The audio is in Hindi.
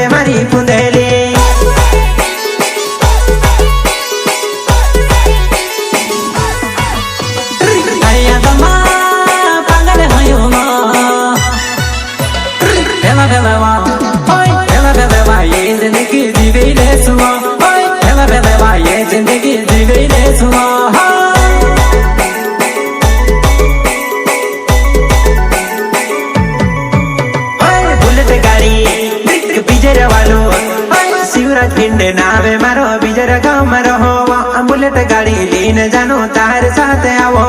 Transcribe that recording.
रे मारी कुंदेली अया तमा पागल हयो मा बेला बेला वा ओए बेला बेला वा ये जिंदगी जीवे ले सुआ ओए बेला बेला वा ये जिंदगी जीवे ले सुआ शिवराज पिंड नावे मारो बीजर गाँव में रहो बुलेट गाड़ी लेने जानो तार साथ आवो।